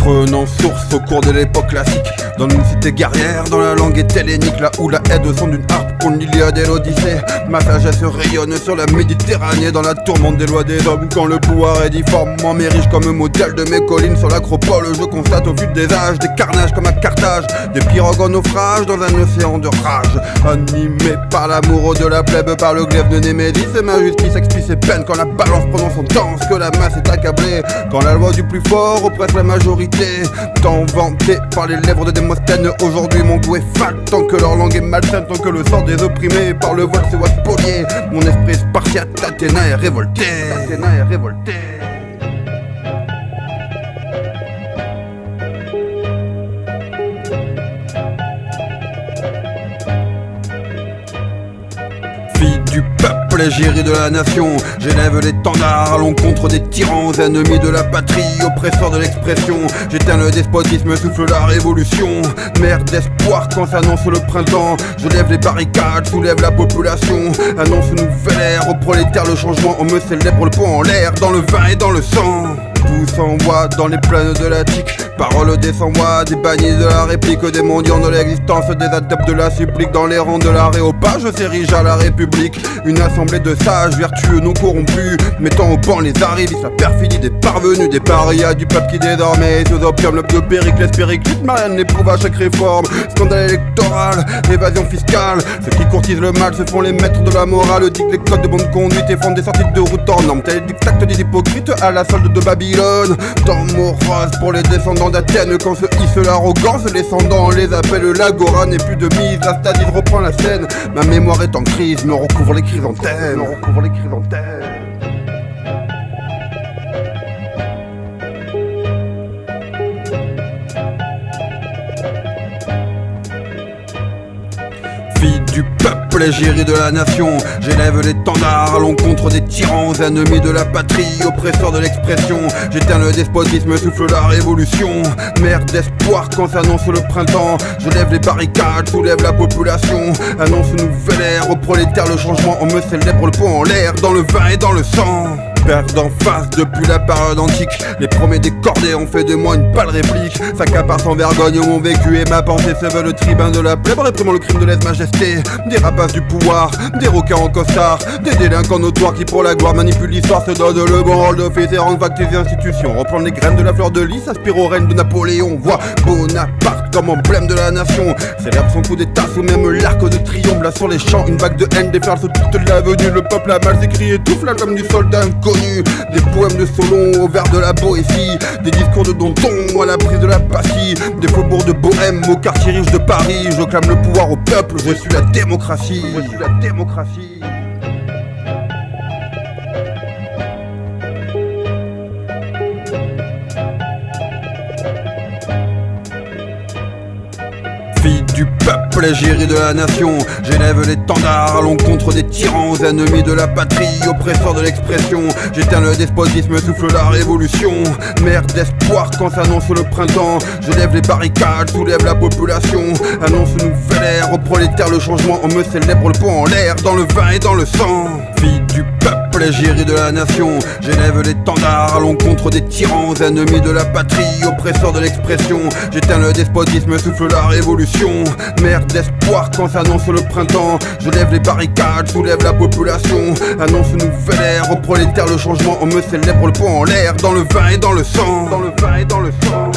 Prenant source au cours de l'époque classique, dans une cité guerrière, dans la langue hellénique, là où la haie au son d'une harpe, au Iliade et l'Odyssée. Ma sagesse rayonne sur la Méditerranée, dans la tourmente des lois des hommes. Quand le pouvoir est difforme, moi mes riches comme modèle de mes collines. Sur l'acropole, je constate au fil des âges des carnages comme à Carthage, des pirogues en naufrage dans un océan de rage. Animé par l'amour de la plèbe, par le glaive de Némésis, et ma justice expie ses peines quand la balance prononce son danse, que la masse est accablée, quand la loi du plus fort oppresse la majorité. Tant vanté par les lèvres de Démosthène, aujourd'hui mon goût est fat, tant que leur langue est malsaine, tant que le sort des opprimés par le voile se voit spolié. Mon esprit spartiate, Athéna est révolté. Athéna est révolté. Fille du peuple, égérie de la nation, j'élève l'étendard à l'encontre des tyrans, ennemis de la patrie, oppresseurs de l'expression. J'éteins le despotisme, souffle la révolution, mère d'espoir quand s'annonce le printemps. Je lève les barricades, soulève la population, annonce une nouvelle ère aux prolétaires le changement. On me célèbre le poing en l'air, dans le vin et dans le sang. Tout s'envoie dans les plaines de l'Attique, paroles des sans-voix, des bannis de la réplique, des mendiants de l'existence, des adeptes de la supplique. Dans les rangs de l'aréopage s'érige à la République une assemblée de sages, vertueux, non corrompus, mettant au banc les arrivistes, la perfidie des parvenus, des parias du peuple qui désormais sous opium, le de Périclès, Périclite, Marianne l'éprouve à chaque réforme. Scandale électoral, évasion fiscale, ceux qui courtisent le mal se font les maîtres de la morale, dictent les codes de bonne conduite et font des sorties de route hors normes, tel dictat des hypocrites à la solde de Babylone. Temps morose pour les descendants d'Athènes, quand se hisse l'arrogance, les descendants les appellent l'agora, n'est plus de mise, la stadise reprend la scène. Ma mémoire est en crise, me recouvre les chrysanthèmes, me recouvre les chrysanthèmes. Fille du peuple, égérie de la nation, j'élève l'étendard à l'encontre des tyrans, ennemis de la patrie, oppresseurs de l'expression. J'éteins le despotisme, souffle la révolution, mère d'espoir quand s'annonce le printemps. Je lève les barricades, soulève la population, annonce une nouvelle ère aux prolétaires le changement. On me célèbre le poing en l'air, dans le vin et dans le sang. Père d'en face depuis la période antique, les premiers décordés ont fait de moi une pâle réplique. S'accapare sans vergogne mon vécu et ma pensée se veut le tribun de la plèbe, réprimant le crime de lèse-majesté. Des rapaces du pouvoir, des requins en costard, des délinquants notoires qui pour la gloire manipulent l'histoire, se donnent le bon rôle d'office et rendent vagues les institutions. Reprendre les graines de la fleur de lys, aspire au règne de Napoléon. Voit Bonaparte comme emblème de la nation, célèbre son coup d'état sous même l'arc de triomphe. Là sur les champs, une vague de haine déferle sur toute l'avenue. Le peuple a mal s'écrie, étouffe la flamme du soldat inconnu. Des poèmes de Solon au vers de la Boétie, des discours de Danton à la prise de la Bastille, des faubourgs de Bohème au quartier riche de Paris. Je clame le pouvoir au peuple, je suis la démocratie. Je suis la démocratie. Fille du peuple, égérie de la nation, j'élève l'étendard à l'encontre des tyrans, ennemis de la patrie, oppresseurs de l'expression. J'éteins le despotisme, souffle la révolution, mère d'espoir quand s'annonce le printemps. Je lève les barricades, soulève la population, annonce une nouvelle ère aux prolétaires le changement. On me célèbre le poing en l'air, dans le vin et dans le sang. Fille du peuple, égérie de la nation, j'élève l'étendard à l'encontre des tyrans, ennemis de la patrie, oppresseurs de l'expression. J'éteins le despotisme, souffle la révolution, mère d'espoir quand s'annonce le printemps. Je lève les barricades, soulève la population, annonce une nouvelle ère aux prolétaires le changement. On me célèbre le poing en l'air, dans le vin et dans le sang. Dans le vin et dans le sang.